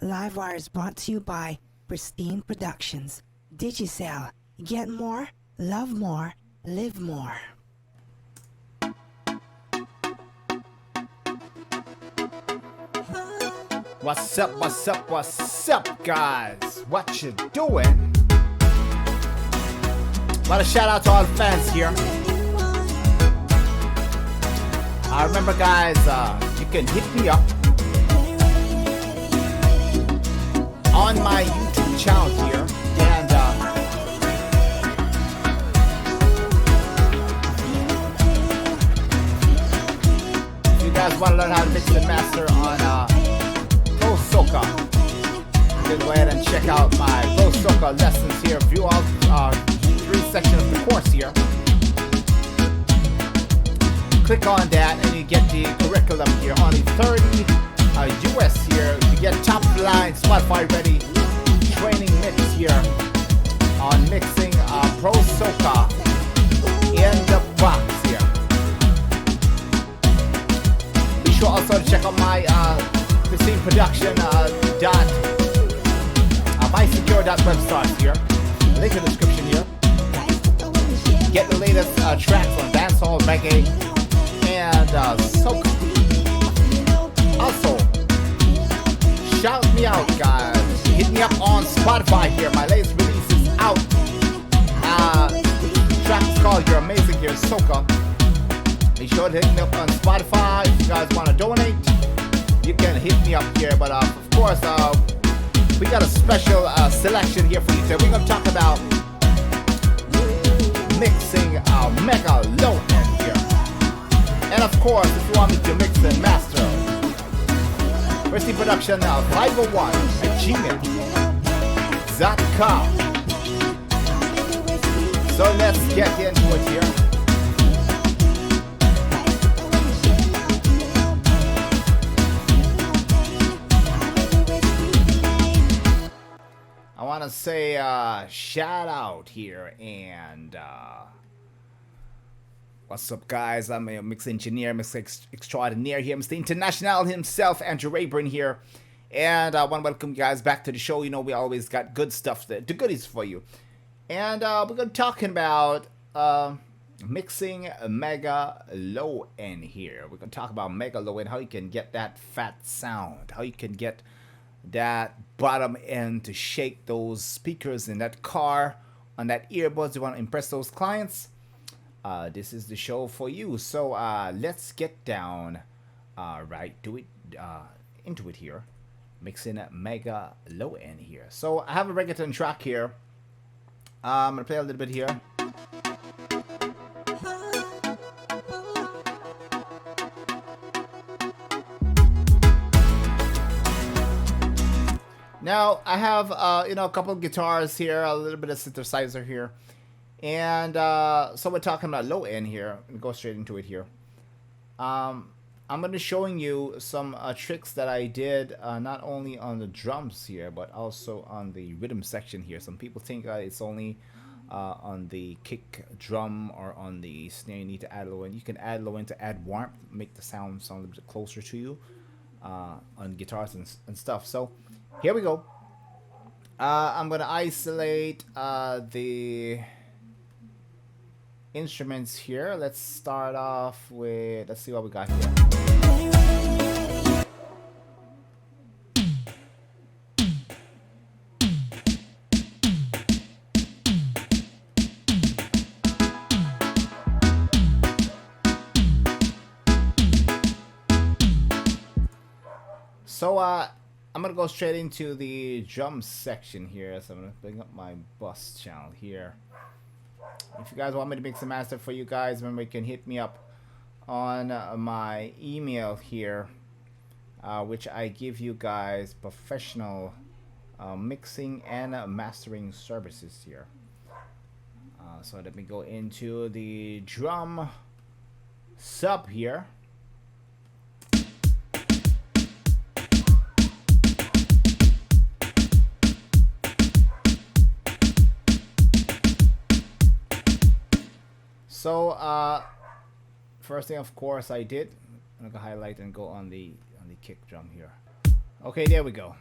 Livewire is brought to you by Pristine Productions. Digicel. Get more, love more, live more. What's up, what's up, what's up, guys? What you doing? Want to shout out to all the fans here. Remember, guys, you can hit me up on my YouTube channel here, and if you guys want to learn how to mix and master on Pro Soca, you can go ahead and check out my Pro Soca lessons here. View all 3 sections of the course here. Click on that and you get the curriculum here. Only 30 US here. You get top line Spotify ready training mix here on mixing Pro Soca in the box here. Be sure also to check out my Pristine Production mysecure.website here. Link in the description here. Get the latest tracks on dancehall, reggae, and soca. Also, shout me out, guys. Hit me up on Spotify here. My latest release is out. The track's called You're Amazing here, soca. Be sure to hit me up on Spotify. If you guys want to donate, you can hit me up here. But of course, we got a special selection here for you today. We're going to talk about mixing mega low end here. And of course, if you want me to mix and master, Pristine Production 501 at gmail.com. So let's get into it here. I want to say shout out here and what's up, guys? I'm a mix engineer, mix extraordinaire here. Mr. International himself, Andrew Rayburn here, and I want to welcome you guys back to the show. You know, we always got good stuff, the goodies for you, and we're going to be talking about mixing a mega low end here. We're going to talk about mega low end, how you can get that fat sound, how you can get that bottom end to shake those speakers in that car, on that earbuds. You want to impress those clients. This is the show for you. So let's get down into it here. Mixing a mega low end here. So I have a reggaeton track here. I'm gonna play a little bit here. Now I have a couple of guitars here, a little bit of synthesizer here. And so we're talking about low end here. And go straight into it here. I'm going to be showing you some tricks that I did not only on the drums here, but also on the rhythm section here. Some people think it's only on the kick drum or on the snare you need to add low end. You can add low end to add warmth, make the sound a little bit closer to you on guitars and stuff. So here we go. I'm going to isolate the instruments here. Let's start off with, let's see what we got here. So I'm gonna go straight into the drum section here. So I'm gonna bring up my bus channel here. If you guys want me to mix and master for you guys, remember you can hit me up on my email here, which I give you guys professional mixing and mastering services here. So let me go into the drum sub here. So first thing, of course, I did, I'm gonna highlight and go on the kick drum here. Okay, there we go.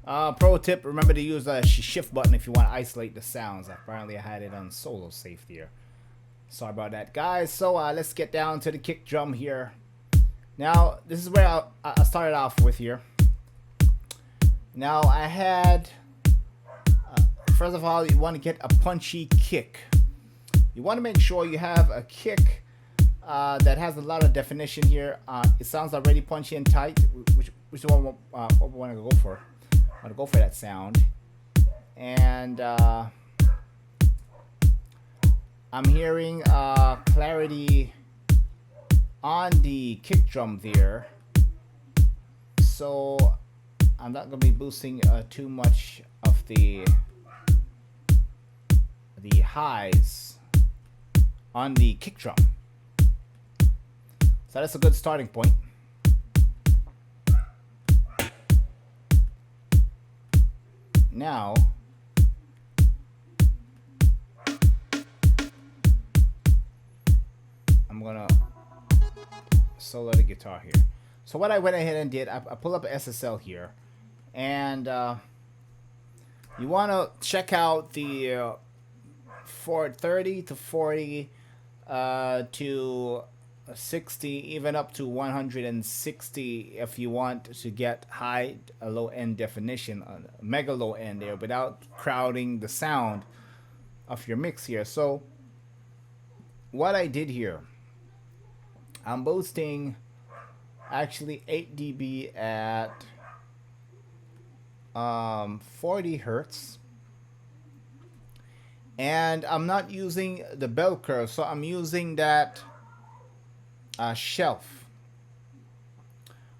Pro tip, remember to use the shift button if you want to isolate the sounds. Apparently I had it on solo safe here. Sorry about that, guys. So let's get down to the kick drum here. Now, this is where I started off with here. Now, I had, first of all, you want to get a punchy kick. You want to make sure you have a kick that has a lot of definition here. It sounds already punchy and tight, which is what we want to go for. I want to go for that sound. And I'm hearing clarity on the kick drum there, so I'm not going to be boosting too much of the highs on the kick drum. So that's a good starting point. Now I'm gonna solo the guitar here. So what I went ahead and did, I pulled up a SSL here, and you want to check out the 30 to 40 to 60, even up to 160 if you want to get high low end definition, mega low end there, without crowding the sound of your mix here. So what I did here, I'm boosting actually 8 dB at 40 hertz, and I'm not using the bell curve, so I'm using that shelf,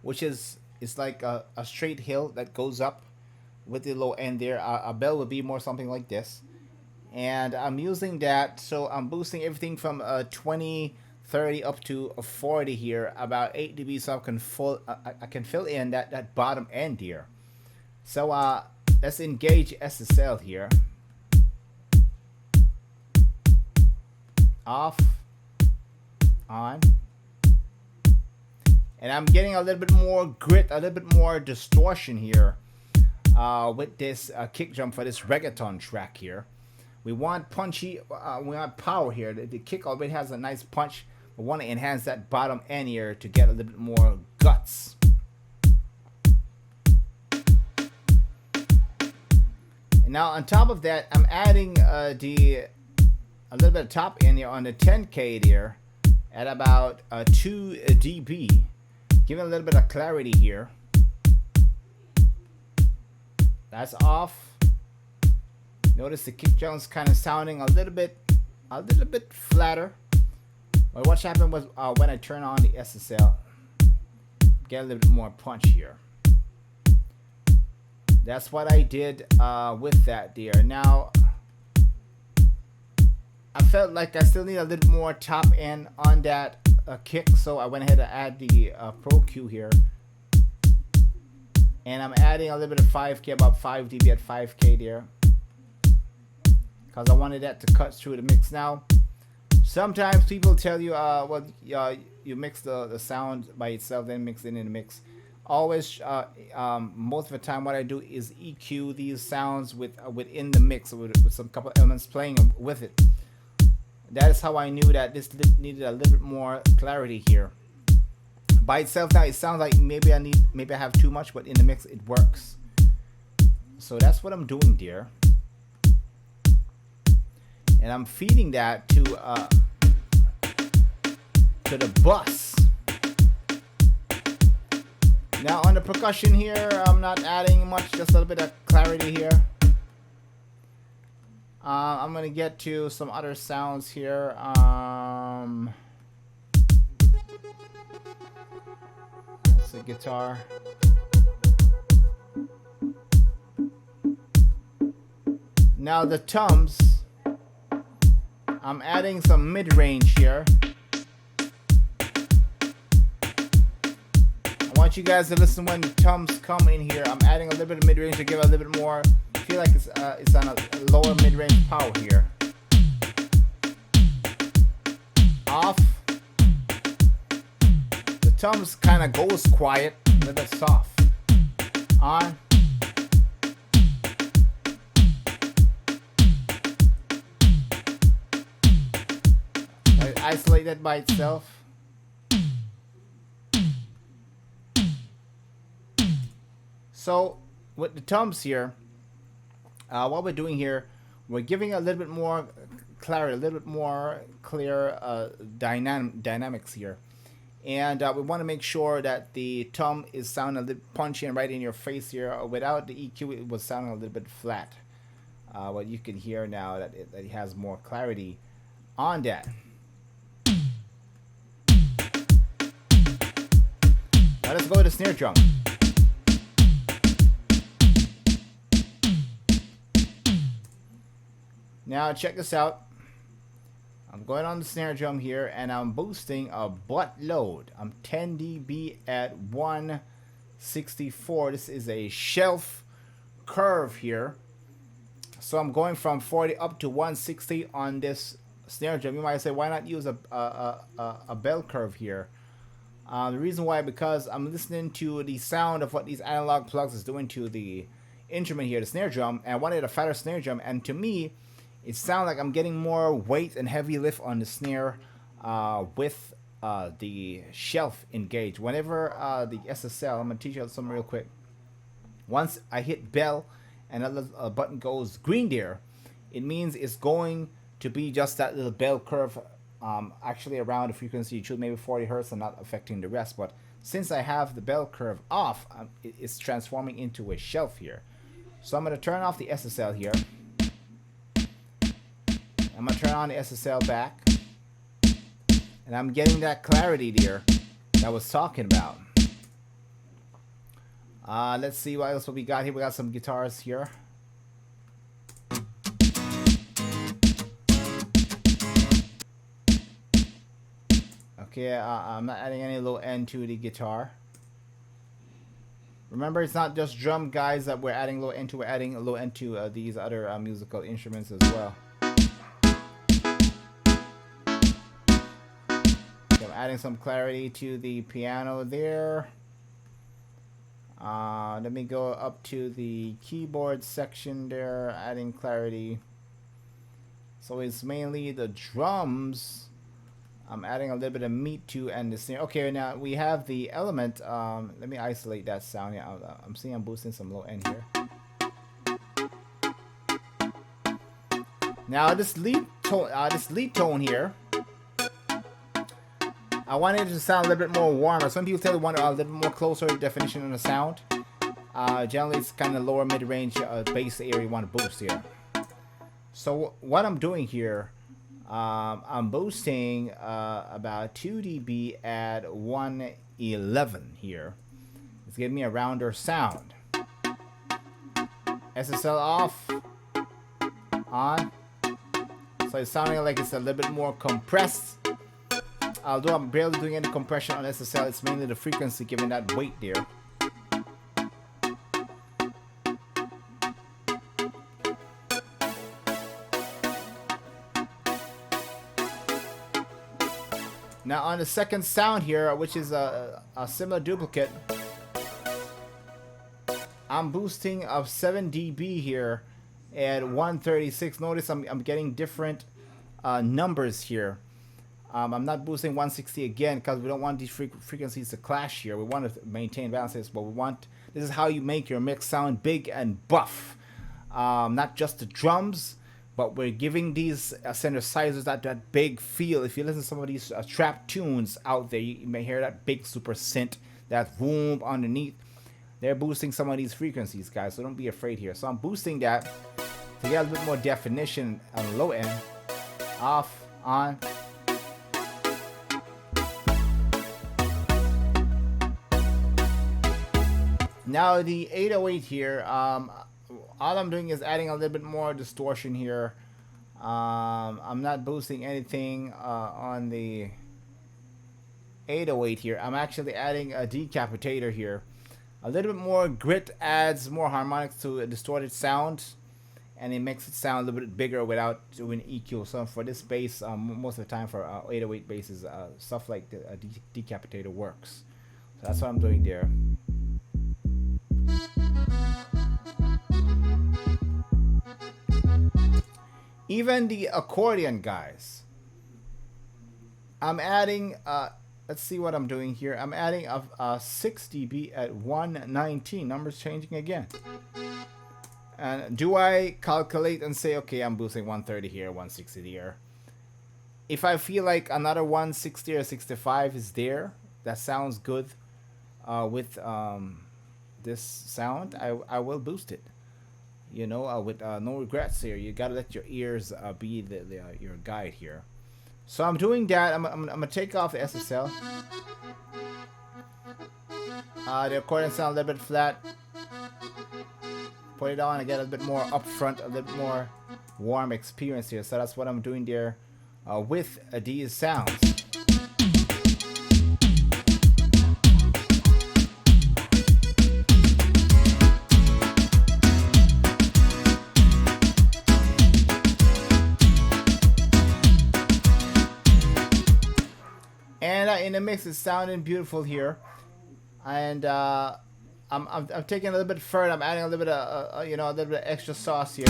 which is like a straight hill that goes up with the low end there. A bell would be more something like this, and I'm using that, so I'm boosting everything from 20, 30 up to 40 here, about 8 dB, so I can fill in that bottom end here. So let's engage SSL here. Off, on, and I'm getting a little bit more grit, a little bit more distortion here with this kick drum for this reggaeton track here. We want punchy, we want power here. The kick already has a nice punch. We want to enhance that bottom end here to get a little bit more guts. And now on top of that, I'm adding a little bit of top end here on the 10K there at about 2 dB, giving a little bit of clarity here. That's off. Notice the kick drum's kind of sounding a little bit flatter. But what happened was when I turn on the SSL, get a little bit more punch here. That's what I did with that there. Now, I felt like I still need a little more top end on that kick, so I went ahead and add the Pro Q here. And I'm adding a little bit of 5K, about 5 dB at 5K there, because I wanted that to cut through the mix. Now, sometimes people tell you, well, you mix the sound by itself, then mix it in the mix. Always, most of the time, what I do is EQ these sounds within the mix with some couple elements playing with it. That is how I knew that this needed a little bit more clarity here. By itself, now it sounds like maybe I have too much, but in the mix it works. So that's what I'm doing there. And I'm feeding that to the bus. Now on the percussion here, I'm not adding much, just a little bit of clarity here. I'm gonna get to some other sounds here. That's the guitar. Now the toms, I'm adding some mid-range here. I want you guys to listen when the toms come in here. I'm adding a little bit of mid-range to give a little bit more. I feel like it's on a lower mid-range power here. Off. The toms kind of goes quiet, a little bit soft. On. isolate that by itself. So with the toms here, what we're doing here, we're giving a little bit more clarity, a little bit more clear dynamics here. And we want to make sure that the tom is sounding a little punchy and right in your face here. Without the EQ, it was sounding a little bit flat. What you can hear now that it has more clarity on that. Now let's go to the snare drum. Now check this out. I'm going on the snare drum here and I'm boosting a butt load. I'm 10 dB at 164. This is a shelf curve here. So I'm going from 40 up to 160 on this snare drum. You might say, why not use a bell curve here? The reason why, because I'm listening to the sound of what these analog plugs is doing to the instrument here, the snare drum, and I wanted a fatter snare drum, and to me, it sounds like I'm getting more weight and heavy lift on the snare with the shelf engaged. Whenever the SSL, I'm going to teach you something real quick. Once I hit bell and that little button goes green there, it means it's going to be just that little bell curve actually around the frequency you choose, maybe 40 hertz and not affecting the rest. But since I have the bell curve off, it's transforming into a shelf here. So I'm going to turn off the SSL here. I'm going to turn on the SSL back. And I'm getting that clarity there that I was talking about. Let's see what else we got here. We got some guitars here. Okay, I'm not adding any low end to the guitar. Remember, it's not just drum, guys, that we're adding low end to. We're adding low end to these other musical instruments as well. So I'm adding some clarity to the piano there. Let me go up to the keyboard section there, adding clarity. So it's mainly the drums I'm adding a little bit of meat to, and the snare. Okay, now we have the element. Let me isolate that sound. Yeah, I'm seeing I'm boosting some low end here. Now this lead tone here, I wanted it to sound a little bit more warmer. Some people tell they want a little bit more closer definition on the sound. Generally, it's kind of lower mid-range bass area you want to boost here. So what I'm doing here, I'm boosting about 2 dB at 111 here. It's giving me a rounder sound. SSL off, on. So it's sounding like it's a little bit more compressed. Although I'm barely doing any compression on SSL, it's mainly the frequency giving that weight there. Now on the second sound here, which is a similar duplicate, I'm boosting of 7 dB here at 136. Notice I'm getting different numbers here. I'm not boosting 160 again because we don't want these frequencies to clash here. We want to maintain balances, but this is how you make your mix sound big and buff. Not just the drums, but we're giving these synthesizers that big feel. If you listen to some of these trap tunes out there, you may hear that big super synth, that boom underneath. They're boosting some of these frequencies, guys, so don't be afraid here. So I'm boosting that to get a bit more definition on the low end. Off, on. Now the 808 here, all I'm doing is adding a little bit more distortion here. I'm not boosting anything on the 808 here. I'm actually adding a decapitator here. A little bit more grit adds more harmonics to a distorted sound, and it makes it sound a little bit bigger without doing EQ. So for this bass, most of the time for 808 basses, stuff like the decapitator works. So that's what I'm doing there. Even the accordion, guys. I'm adding, let's see what I'm doing here. I'm adding a 6 dB at 119. Numbers changing again. And do I calculate and say, okay, I'm boosting 130 here, 160 here. If I feel like another 160 or 65 is there, that sounds good with this sound, I will boost it. You know, with no regrets here. You gotta let your ears be your guide here. So I'm doing that. I'm gonna take off the SSL. The recording sound a little bit flat. Put it on and get a little bit more upfront, a little bit more warm experience here. So that's what I'm doing there with these sounds. And in the mix, it's sounding beautiful here. And I'm taking a little bit further. I'm adding a little bit of you know, a little bit of extra sauce here.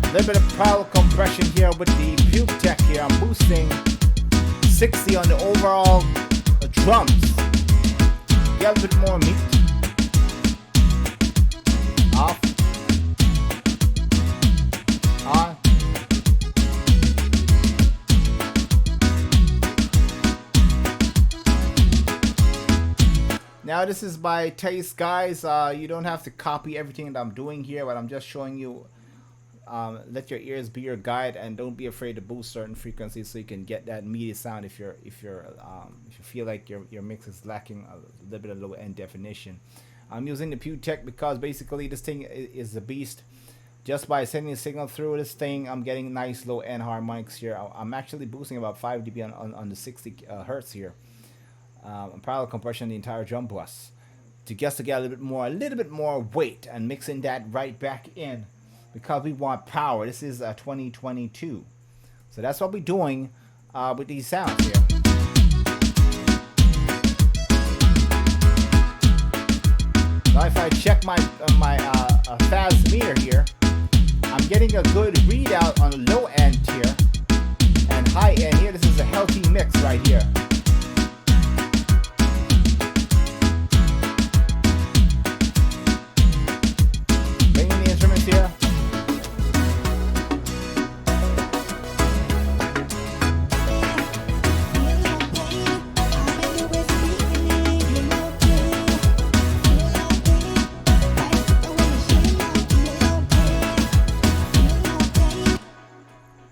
A little bit of power compression here with the Puke Tech here. I'm boosting 60 on the overall drums. Get a bit more meat. Off. On. Now this is by taste, guys. You don't have to copy everything that I'm doing here, but I'm just showing you. Let your ears be your guide, and don't be afraid to boost certain frequencies so you can get that meaty sound. If you feel like your mix is lacking a little bit of low end definition, I'm using the Puke Tech because basically this thing is a beast. Just by sending a signal through this thing, I'm getting nice low end harmonics here. I'm actually boosting about 5 dB on the 60 hertz here. Parallel compression the entire drum bus to get a little bit more weight, and mixing that right back in because we want power. This is 2022, so that's what we're doing with these sounds here. Now if I check my fast meter here, I'm getting a good readout on the low end here and high end here. This is a healthy mix right here. Here.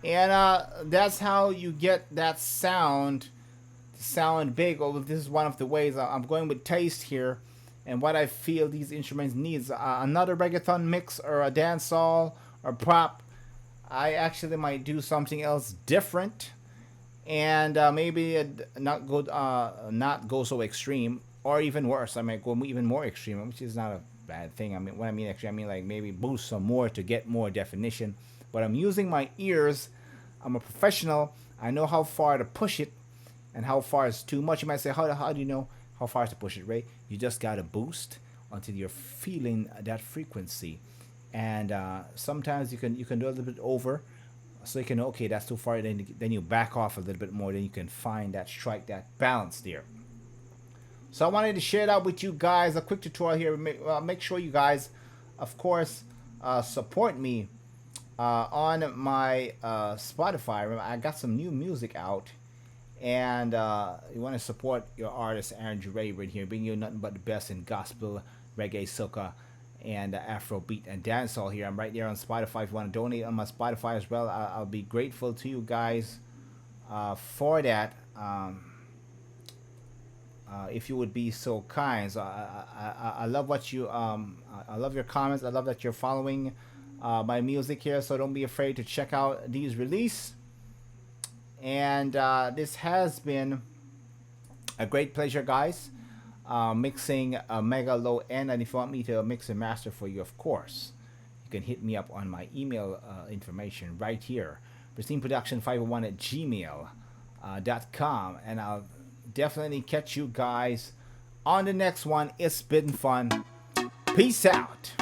And that's how you get that sound big. Oh, this is one of the ways. I'm going with taste here. And what I feel these instruments needs, another reggaeton mix or a dancehall or pop. I actually might do something else different, and maybe not go so extreme, or even worse. I might go even more extreme, which is not a bad thing. I mean, when I mean extreme, I mean like maybe boost some more to get more definition. But I'm using my ears. I'm a professional. I know how far to push it, and how far is too much. You might say, how do you know how far to push it, Ray? You just gotta boost until you're feeling that frequency, and sometimes you can do a little bit over, so you can know, okay, that's too far. Then you back off a little bit more. Then you can find that strike, that balance there. So I wanted to share that with you guys. A quick tutorial here. Make sure you guys, of course, support me on my Spotify. Remember, I got some new music out. And you want to support your artist, Andrew Rayburn here, bringing you nothing but the best in gospel, reggae, soca, and Afrobeat and dancehall here. I'm right there on Spotify. If you want to donate on my Spotify as well, I'll be grateful to you guys for that. If you would be so kind. So I love what you I love your comments. I love that you're following my music here. So don't be afraid to check out these releases. And this has been a great pleasure, guys, mixing a mega low end. And if you want me to mix and master for you, of course, you can hit me up on my email information right here, pristineproduction501@gmail.com. And I'll definitely catch you guys on the next one. It's been fun. Peace out.